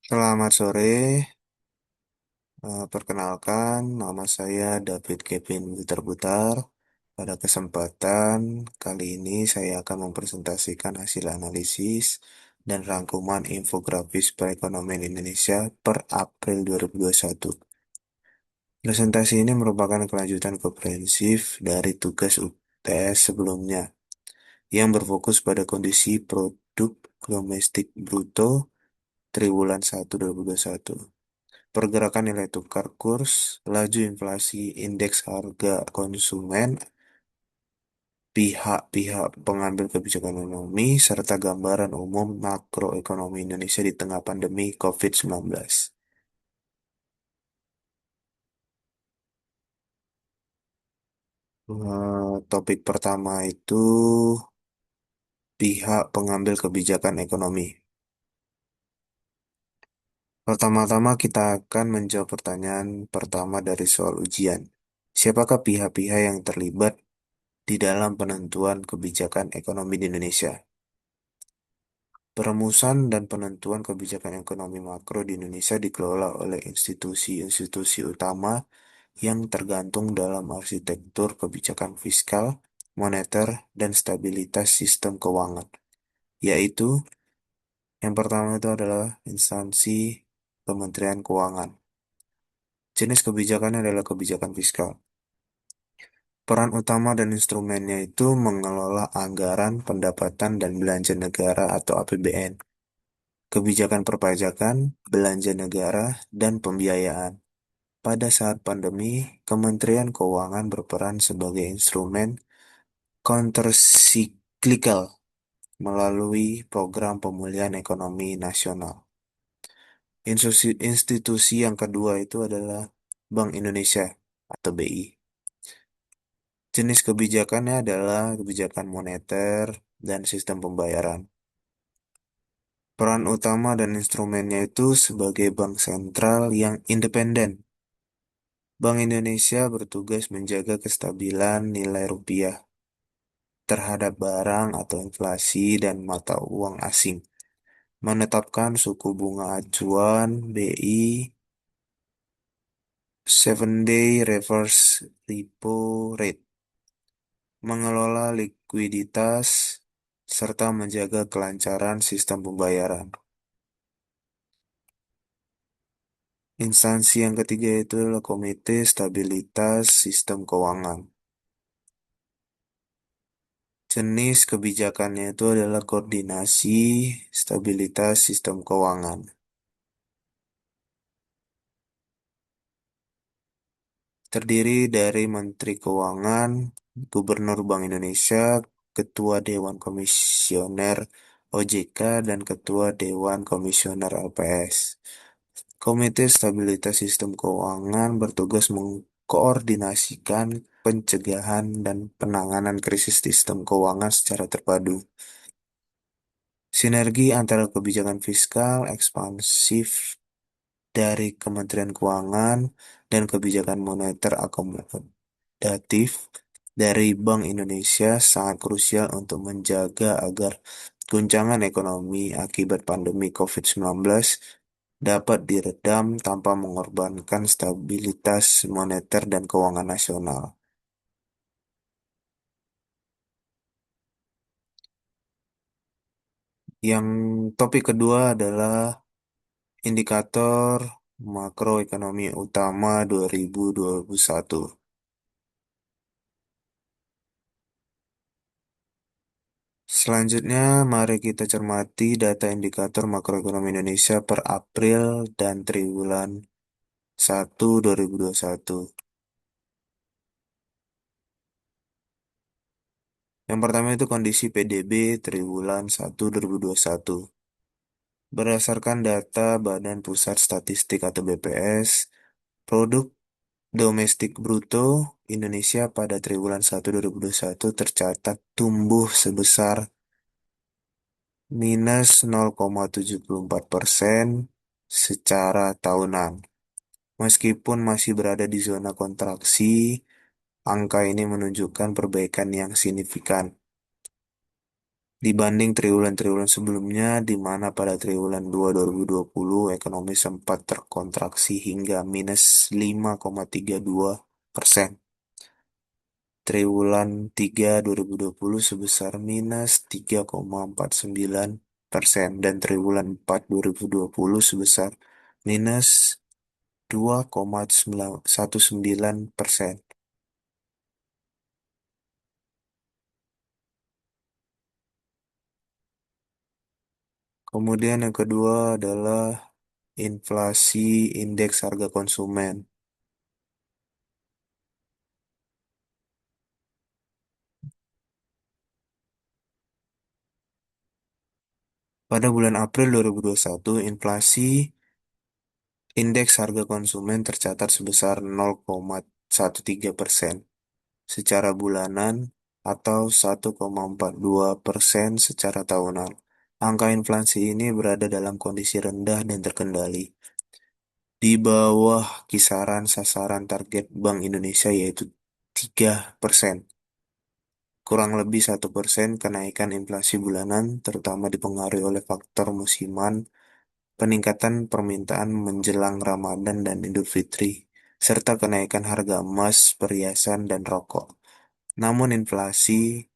Selamat sore, perkenalkan nama saya David Kevin Butar-Butar. Pada kesempatan kali ini saya akan mempresentasikan hasil analisis dan rangkuman infografis perekonomian Indonesia per April 2021. Presentasi ini merupakan kelanjutan komprehensif dari tugas UTS sebelumnya yang berfokus pada kondisi produk domestik bruto triwulan 1 2021. Pergerakan nilai tukar kurs, laju inflasi, indeks harga konsumen, pihak-pihak pengambil kebijakan ekonomi, serta gambaran umum makroekonomi Indonesia di tengah pandemi COVID-19. Topik pertama itu pihak pengambil kebijakan ekonomi. Pertama-tama kita akan menjawab pertanyaan pertama dari soal ujian. Siapakah pihak-pihak yang terlibat di dalam penentuan kebijakan ekonomi di Indonesia? Perumusan dan penentuan kebijakan ekonomi makro di Indonesia dikelola oleh institusi-institusi utama yang tergantung dalam arsitektur kebijakan fiskal, moneter, dan stabilitas sistem keuangan, yaitu yang pertama itu adalah instansi Kementerian Keuangan. Jenis kebijakannya adalah kebijakan fiskal. Peran utama dan instrumennya itu mengelola anggaran, pendapatan, dan belanja negara atau APBN, kebijakan perpajakan, belanja negara, dan pembiayaan. Pada saat pandemi, Kementerian Keuangan berperan sebagai instrumen countercyclical melalui program pemulihan ekonomi nasional. Institusi yang kedua itu adalah Bank Indonesia atau BI. Jenis kebijakannya adalah kebijakan moneter dan sistem pembayaran. Peran utama dan instrumennya itu sebagai bank sentral yang independen. Bank Indonesia bertugas menjaga kestabilan nilai rupiah terhadap barang atau inflasi dan mata uang asing, menetapkan suku bunga acuan BI, 7-day reverse repo rate, mengelola likuiditas, serta menjaga kelancaran sistem pembayaran. Instansi yang ketiga itu adalah Komite Stabilitas Sistem Keuangan. Jenis kebijakannya itu adalah koordinasi stabilitas sistem keuangan. Terdiri dari Menteri Keuangan, Gubernur Bank Indonesia, Ketua Dewan Komisioner OJK, dan Ketua Dewan Komisioner LPS. Komite Stabilitas Sistem Keuangan bertugas mengkoordinasikan pencegahan dan penanganan krisis sistem keuangan secara terpadu. Sinergi antara kebijakan fiskal ekspansif dari Kementerian Keuangan dan kebijakan moneter akomodatif dari Bank Indonesia sangat krusial untuk menjaga agar guncangan ekonomi akibat pandemi COVID-19 dapat diredam tanpa mengorbankan stabilitas moneter dan keuangan nasional. Yang topik kedua adalah indikator makroekonomi utama 2021. Selanjutnya, mari kita cermati data indikator makroekonomi Indonesia per April dan triwulan 1 2021. Yang pertama itu kondisi PDB triwulan 1 2021. Berdasarkan data Badan Pusat Statistik atau BPS, produk domestik bruto Indonesia pada triwulan 1 2021 tercatat tumbuh sebesar minus 0,74% secara tahunan. Meskipun masih berada di zona kontraksi, angka ini menunjukkan perbaikan yang signifikan. dibanding triwulan-triwulan sebelumnya, di mana pada triwulan 2 2020 ekonomi sempat terkontraksi hingga minus 5,32%. Triwulan 3 2020 sebesar minus 3,49% dan triwulan 4 2020 sebesar minus 2,19%. Kemudian yang kedua adalah inflasi indeks harga konsumen. Pada bulan April 2021, inflasi indeks harga konsumen tercatat sebesar 0,13% secara bulanan atau 1,42% secara tahunan. Angka inflasi ini berada dalam kondisi rendah dan terkendali, di bawah kisaran sasaran target Bank Indonesia yaitu 3%. Kurang lebih 1% kenaikan inflasi bulanan terutama dipengaruhi oleh faktor musiman, peningkatan permintaan menjelang Ramadan dan Idul Fitri, serta kenaikan harga emas, perhiasan, dan rokok. Namun inflasi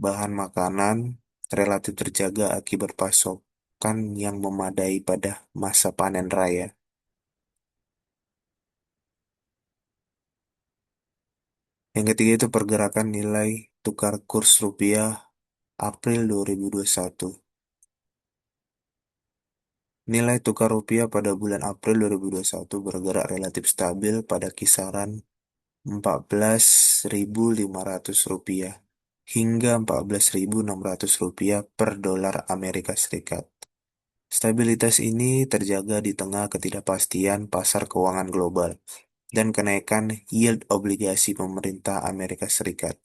bahan makanan relatif terjaga akibat pasokan yang memadai pada masa panen raya. Yang ketiga itu pergerakan nilai tukar kurs rupiah April 2021. Nilai tukar rupiah pada bulan April 2021 bergerak relatif stabil pada kisaran 14.500 rupiah hingga 14.600 rupiah per dolar Amerika Serikat. Stabilitas ini terjaga di tengah ketidakpastian pasar keuangan global dan kenaikan yield obligasi pemerintah Amerika Serikat.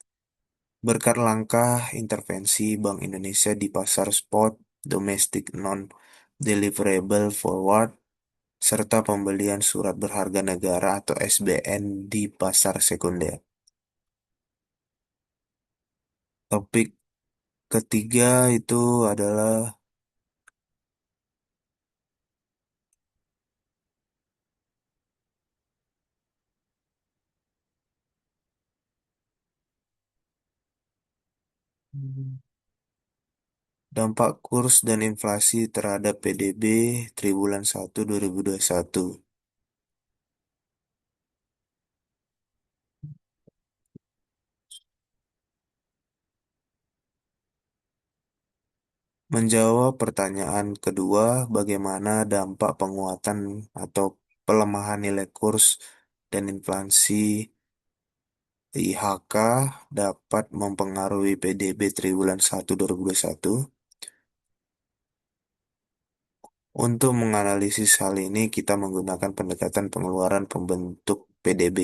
Berkat langkah intervensi Bank Indonesia di pasar spot, domestic non-deliverable forward, serta pembelian surat berharga negara atau SBN di pasar sekunder. Topik ketiga itu adalah dampak kurs dan inflasi terhadap PDB triwulan 1 2021. Menjawab pertanyaan kedua, bagaimana dampak penguatan atau pelemahan nilai kurs dan inflasi IHK dapat mempengaruhi PDB triwulan 1 2021? Untuk menganalisis hal ini, kita menggunakan pendekatan pengeluaran pembentuk PDB.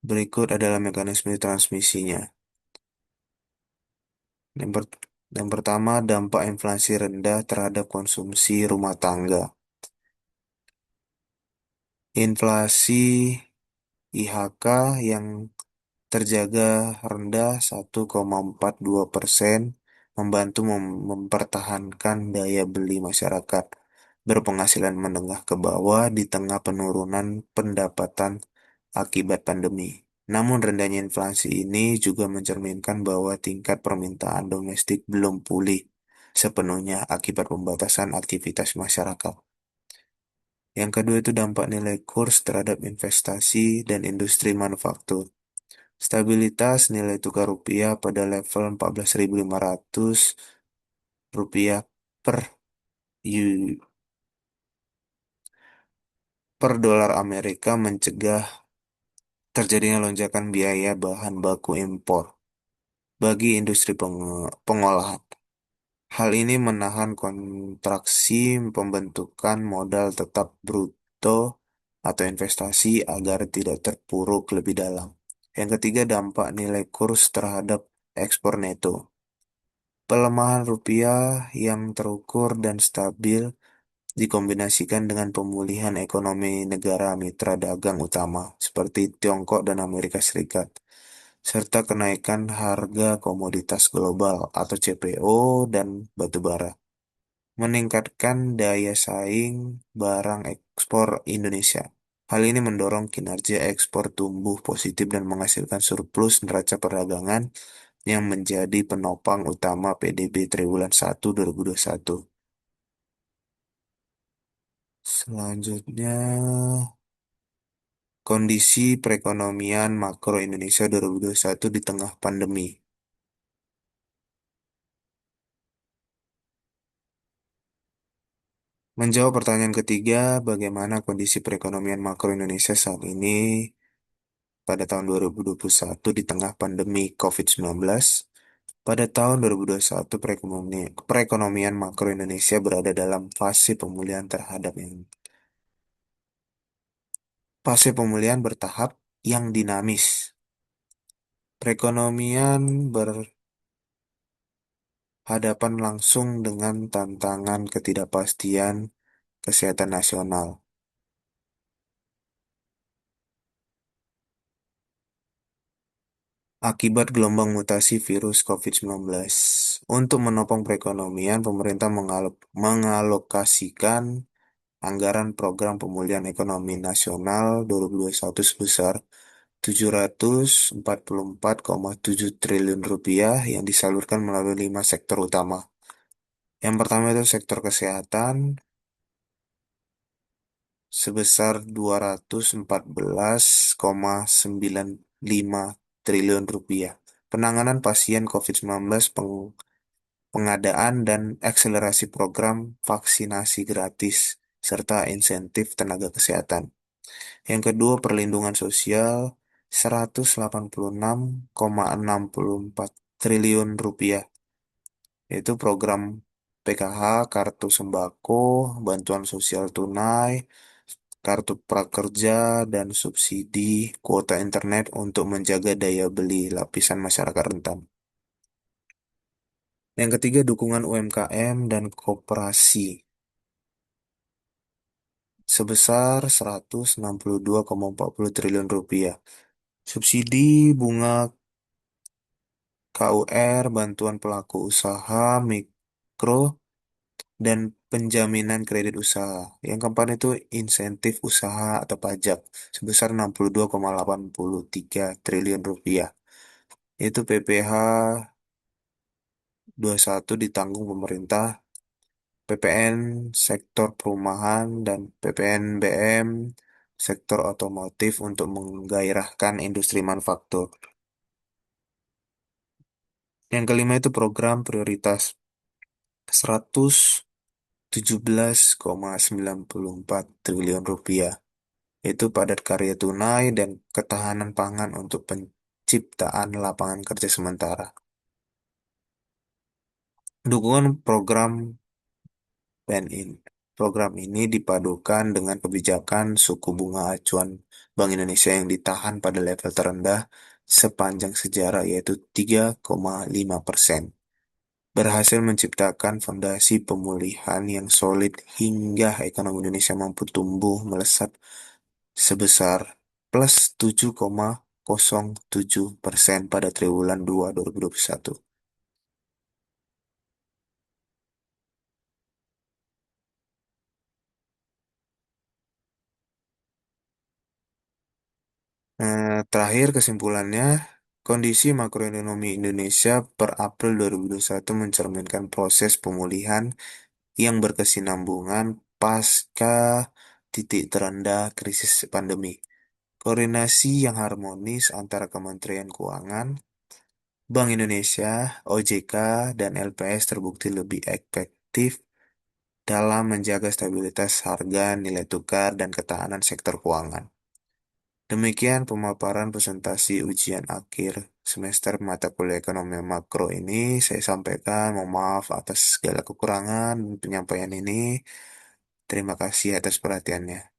Berikut adalah mekanisme transmisinya. Yang, per- yang pertama, dampak inflasi rendah terhadap konsumsi rumah tangga. Inflasi IHK yang terjaga rendah 1,42% membantu mempertahankan daya beli masyarakat berpenghasilan menengah ke bawah di tengah penurunan pendapatan akibat pandemi. Namun rendahnya inflasi ini juga mencerminkan bahwa tingkat permintaan domestik belum pulih sepenuhnya akibat pembatasan aktivitas masyarakat. Yang kedua itu dampak nilai kurs terhadap investasi dan industri manufaktur. Stabilitas nilai tukar rupiah pada level 14.500 rupiah per U- per dolar Amerika mencegah terjadinya lonjakan biaya bahan baku impor bagi industri pengolahan. Hal ini menahan kontraksi pembentukan modal tetap bruto atau investasi agar tidak terpuruk lebih dalam. Yang ketiga, dampak nilai kurs terhadap ekspor neto. Pelemahan rupiah yang terukur dan stabil dikombinasikan dengan pemulihan ekonomi negara mitra dagang utama seperti Tiongkok dan Amerika Serikat. serta kenaikan harga komoditas global atau CPO dan batubara, meningkatkan daya saing barang ekspor Indonesia. Hal ini mendorong kinerja ekspor tumbuh positif dan menghasilkan surplus neraca perdagangan yang menjadi penopang utama PDB triwulan 1 2021. Selanjutnya, kondisi perekonomian makro Indonesia 2021 di tengah pandemi. Menjawab pertanyaan ketiga, bagaimana kondisi perekonomian makro Indonesia saat ini pada tahun 2021 di tengah pandemi COVID-19? Pada tahun 2021, perekonomian makro Indonesia berada dalam fase pemulihan bertahap yang dinamis. Perekonomian berhadapan langsung dengan tantangan ketidakpastian kesehatan nasional. Akibat gelombang mutasi virus COVID-19. Untuk menopang perekonomian, pemerintah mengalokasikan anggaran program pemulihan ekonomi nasional 2021 sebesar 744,7 triliun rupiah yang disalurkan melalui 5 sektor utama. Yang pertama itu sektor kesehatan sebesar 214,95 triliun rupiah. Penanganan pasien COVID-19, pengadaan dan akselerasi program vaksinasi gratis, serta insentif tenaga kesehatan. Yang kedua, perlindungan sosial 186,64 triliun rupiah, yaitu program PKH, kartu sembako, bantuan sosial tunai, kartu prakerja, dan subsidi kuota internet untuk menjaga daya beli lapisan masyarakat rentan. Yang ketiga, dukungan UMKM dan koperasi sebesar 162,40 triliun rupiah. Subsidi bunga KUR, bantuan pelaku usaha mikro, dan penjaminan kredit usaha. Yang keempat itu insentif usaha atau pajak sebesar 62,83 triliun rupiah. Itu PPh 21 ditanggung pemerintah, PPN sektor perumahan, dan PPNBM sektor otomotif untuk menggairahkan industri manufaktur. Yang kelima itu program prioritas 117,94 triliun rupiah, yaitu padat karya tunai dan ketahanan pangan untuk penciptaan lapangan kerja sementara. Dukungan program ini dipadukan dengan kebijakan suku bunga acuan Bank Indonesia yang ditahan pada level terendah sepanjang sejarah, yaitu 3,5%. Berhasil menciptakan fondasi pemulihan yang solid hingga ekonomi Indonesia mampu tumbuh melesat sebesar plus 7,07% pada triwulan 2 2021. Terakhir kesimpulannya, kondisi makroekonomi Indonesia per April 2021 mencerminkan proses pemulihan yang berkesinambungan pasca titik terendah krisis pandemi. Koordinasi yang harmonis antara Kementerian Keuangan, Bank Indonesia, OJK, dan LPS terbukti lebih efektif dalam menjaga stabilitas harga, nilai tukar, dan ketahanan sektor keuangan. Demikian pemaparan presentasi ujian akhir semester mata kuliah ekonomi makro ini saya sampaikan. Mohon maaf atas segala kekurangan penyampaian ini. Terima kasih atas perhatiannya.